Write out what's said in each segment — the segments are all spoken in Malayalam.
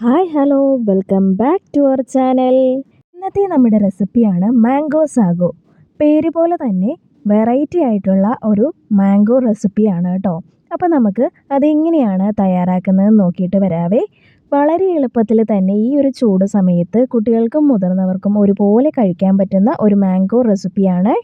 Hi hello welcome back to our channel. ഇന്നത്തെ നമ്മുടെ റെസിപ്പിയാണ് മാംഗോ സാഗോ. പേര് പോലെ തന്നെ വെറൈറ്റി ആയിട്ടുള്ള ഒരു മാംഗോ റെസിപ്പിയാണ് കേട്ടോ. അപ്പോൾ നമുക്ക് അതെങ്ങനെയാണ് തയ്യാറാക്കുന്നതെന്ന് നോക്കിയിട്ട് വരാവേ. വളരെ എളുപ്പത്തിൽ തന്നെ ഈ ഒരു ചൂട് സമയത്ത് കുട്ടികൾക്കും മുതിർന്നവർക്കും ഒരുപോലെ കഴിക്കാൻ പറ്റുന്ന ഒരു മാംഗോ റെസിപ്പിയാണ്.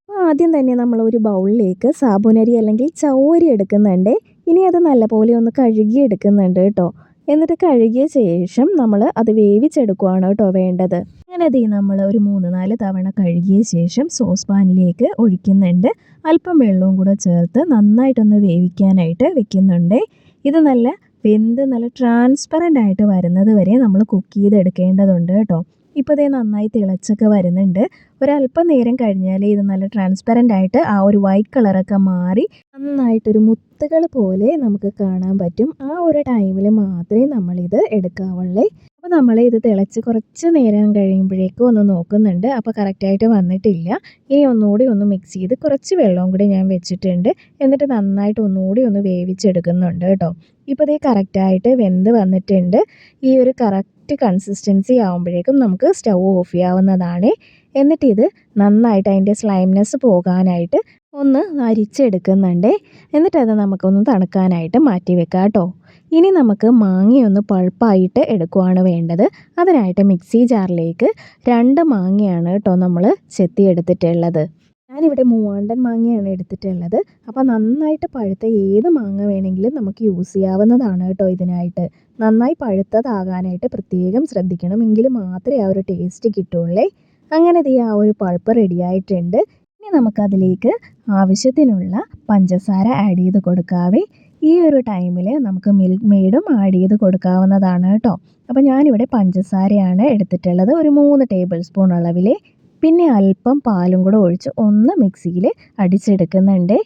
അപ്പോൾ ആദ്യം തന്നെ നമ്മൾ ഒരു ബൗളിലേക്ക് സാബുനരി അല്ലെങ്കിൽ ചൗവരി എടുക്കുന്നുണ്ട്. ഇനി അത് നല്ലപോലെ ഒന്ന് കഴുകി എടുക്കുന്നുണ്ട് കേട്ടോ. എന്നിട്ട് കഴുകിയ ശേഷം നമ്മൾ അത് വേവിച്ചെടുക്കുകയാണ് കേട്ടോ വേണ്ടത്. അങ്ങനെ നമ്മൾ ഒരു 3-4 തവണ കഴുകിയ ശേഷം സോസ് പാനിലേക്ക് ഒഴിക്കുന്നുണ്ട്. അല്പം വെള്ളവും കൂടെ ചേർത്ത് നന്നായിട്ടൊന്ന് വേവിക്കാനായിട്ട് വെക്കുന്നുണ്ട്. ഇത് നല്ല വെന്ത് നല്ല ട്രാൻസ്പെറൻ്റ് ആയിട്ട് വരുന്നത് വരെ നമ്മൾ കുക്ക് ചെയ്തെടുക്കേണ്ടതുണ്ട് കേട്ടോ. ഇപ്പോൾ ഇതേ നന്നായി തിളച്ചൊക്കെ വരുന്നുണ്ട്. ഒരല്പം നേരം കഴിഞ്ഞാൽ ഇത് നല്ല ട്രാൻസ്പെറൻ്റ് ആയിട്ട് ആ ഒരു വൈറ്റ് കളറൊക്കെ മാറി നന്നായിട്ടൊരു മുത്തുകൾ പോലെ നമുക്ക് കാണാൻ പറ്റും. ആ ഒരു ടൈമിൽ മാത്രമേ നമ്മളിത് എടുക്കാവുള്ളൂ. അപ്പോൾ നമ്മൾ ഇത് തിളച്ച് കുറച്ച് നേരം കഴിയുമ്പോഴേക്കും ഒന്ന് നോക്കുന്നുണ്ട്. അപ്പോൾ കറക്റ്റായിട്ട് വന്നിട്ടില്ല. ഇനി ഒന്നുകൂടി ഒന്ന് മിക്സ് ചെയ്ത് കുറച്ച് വെള്ളവും കൂടി ഞാൻ വെച്ചിട്ടുണ്ട്. എന്നിട്ട് നന്നായിട്ട് ഒന്നുകൂടി ഒന്ന് വേവിച്ചെടുക്കുന്നുണ്ട് കേട്ടോ. ഇപ്പോൾ ഇത് കറക്റ്റായിട്ട് വെന്ത് വന്നിട്ടുണ്ട്. ഈ ഒരു കറക്റ്റ് കൺസിസ്റ്റൻസി ആകുമ്പോഴേക്കും നമുക്ക് സ്റ്റൗ ഓഫ് ചെയ്യാവുന്നതാണ്. എന്നിട്ട് ഇത് നന്നായിട്ട് അതിൻ്റെ സ്ലൈംനെസ് പോകാനായിട്ട് ഒന്ന് അരിച്ചെടുക്കുന്നുണ്ട്. എന്നിട്ടത് നമുക്കൊന്ന് തണുക്കാനായിട്ട് മാറ്റി വെക്കാം കേട്ടോ. ഇനി നമുക്ക് മാങ്ങയൊന്ന് പൾപ്പായിട്ട് എടുക്കുകയാണ് വേണ്ടത്. അതിനായിട്ട് മിക്സി ജാറിലേക്ക് 2 മാങ്ങയാണ് കേട്ടോ നമ്മൾ ചെത്തിയെടുത്തിട്ടുള്ളത്. ഞാനിവിടെ മൂവാണ്ടൻ മാങ്ങയാണ് എടുത്തിട്ടുള്ളത്. അപ്പോൾ നന്നായിട്ട് പഴുത്ത ഏത് മാങ്ങ വേണമെങ്കിലും നമുക്ക് യൂസ് ചെയ്യാവുന്നതാണ് കേട്ടോ. ഇതിനായിട്ട് നന്നായി പഴുത്തതാകാനായിട്ട് പ്രത്യേകം ശ്രദ്ധിക്കണം. എങ്കിൽ മാത്രമേ ആ ഒരു ടേസ്റ്റ് കിട്ടുള്ളൂ. അങ്ങനെ ആ ഒരു പൾപ്പ് റെഡിയായിട്ടുണ്ട്. ഇനി നമുക്കതിലേക്ക് ആവശ്യത്തിനുള്ള പഞ്ചസാര ആഡ് ചെയ്ത് കൊടുക്കാവേ. ഈ ഒരു ടൈമിൽ നമുക്ക് മിൽക്ക് മെയ്ഡും ആഡ് ചെയ്ത് കൊടുക്കാവുന്നതാണ് കേട്ടോ. അപ്പോൾ ഞാനിവിടെ പഞ്ചസാരയാണ് എടുത്തിട്ടുള്ളത്, ഒരു 3 ടേബിൾ സ്പൂൺ അളവിൽ. പിന്നെ അല്പം പാലും കൂടെ ഒഴിച്ച് ഒന്ന് മിക്സിയിൽ അടിച്ചെടുക്കുന്നുണ്ട്.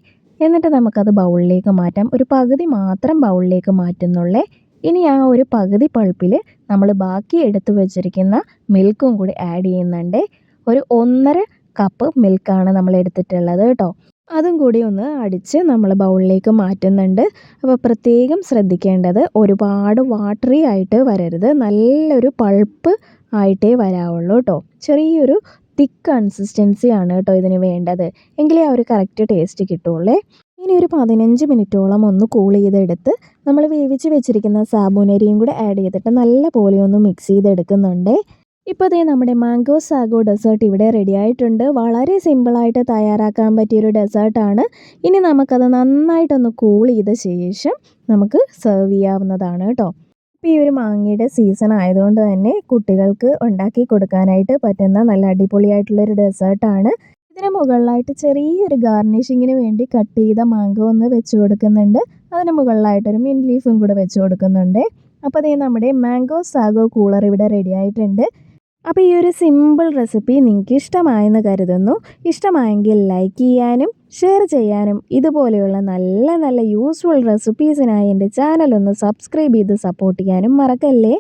എന്നിട്ട് നമുക്കത് ബൗളിലേക്ക് മാറ്റാം. ഒരു പകുതി മാത്രം ബൗളിലേക്ക് മാറ്റുന്നുള്ളേ. ഇനി ആ ഒരു പകുതി പൾപ്പിൽ നമ്മൾ ബാക്കി എടുത്തു വെച്ചിരിക്കുന്ന മിൽക്കും കൂടി ആഡ് ചെയ്യുന്നുണ്ട്. ഒരു 1.5 കപ്പ് മിൽക്കാണ് നമ്മൾ എടുത്തിട്ടുള്ളത് കേട്ടോ. അതും കൂടി ഒന്ന് അടിച്ച് നമ്മൾ ബൗളിലേക്ക് മാറ്റുന്നുണ്ട്. അപ്പോൾ പ്രത്യേകം ശ്രദ്ധിക്കേണ്ടത് ഒരുപാട് വാട്ടറി ആയിട്ട് വരരുത്. നല്ലൊരു പൾപ്പ് ആയിട്ടേ വരാവുള്ളൂ കേട്ടോ. ചെറിയൊരു തിക്ക് കൺസിസ്റ്റൻസിയാണ് കേട്ടോ ഇതിന് വേണ്ടത്. എങ്കിലേ ആ ഒരു കറക്റ്റ് ടേസ്റ്റ് കിട്ടുള്ളൂ. ഇനി ഒരു 15 മിനിറ്റോളം ഒന്ന് കൂൾ ചെയ്തെടുത്ത് നമ്മൾ വേവിച്ച് വെച്ചിരിക്കുന്ന സാബുനരിയും കൂടെ ആഡ് ചെയ്തിട്ട് നല്ല പോലെ ഒന്ന് മിക്സ് ചെയ്തെടുക്കുന്നുണ്ട്. ഇപ്പോൾ നമ്മുടെ മാംഗോ സാഗോ ഡെസേർട്ട് ഇവിടെ റെഡി ആയിട്ടുണ്ട്. വളരെ സിമ്പിളായിട്ട് തയ്യാറാക്കാൻ പറ്റിയൊരു ഡെസേർട്ടാണ്. ഇനി നമുക്കത് നന്നായിട്ടൊന്ന് കൂൾ ചെയ്ത ശേഷം നമുക്ക് സെർവ് ചെയ്യാവുന്നതാണ് കേട്ടോ. ഇപ്പോൾ ഈ ഒരു മാങ്ങയുടെ സീസൺ ആയതുകൊണ്ട് തന്നെ കുട്ടികൾക്ക് ഉണ്ടാക്കി കൊടുക്കാനായിട്ട് പറ്റുന്ന നല്ല അടിപൊളിയായിട്ടുള്ളൊരു ഡെസേർട്ടാണ്. ഇതിന് മുകളിലായിട്ട് ചെറിയൊരു ഗാർണിഷിങ്ങിന് വേണ്ടി കട്ട് ചെയ്ത മാംഗോ ഒന്ന് വെച്ച് കൊടുക്കുന്നുണ്ട്. അതിന് മുകളിലായിട്ടൊരു മിൻറ്റ് ലീഫും കൂടെ വെച്ച് കൊടുക്കുന്നുണ്ട്. അപ്പോൾ നമ്മുടെ മാംഗോ സാഗോ കൂളർ ഇവിടെ റെഡി ആയിട്ടുണ്ട്. അപ്പോൾ ഈ ഒരു സിമ്പിൾ റെസിപ്പി നിങ്ങൾക്ക് ഇഷ്ടമായെന്ന് കരുതുന്നു. ഇഷ്ടമായെങ്കിൽ ലൈക്ക് ചെയ്യാനും ഷെയർ ചെയ്യാനും ഇതുപോലെയുള്ള നല്ല നല്ല യൂസ്ഫുൾ റെസിപ്പീസിനായി എൻ്റെ ചാനൽ ഒന്ന് സബ്സ്ക്രൈബ് ചെയ്ത് സപ്പോർട്ട് ചെയ്യാനും മറക്കല്ലേ.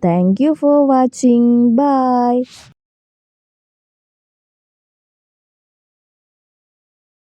Thank you for watching. By.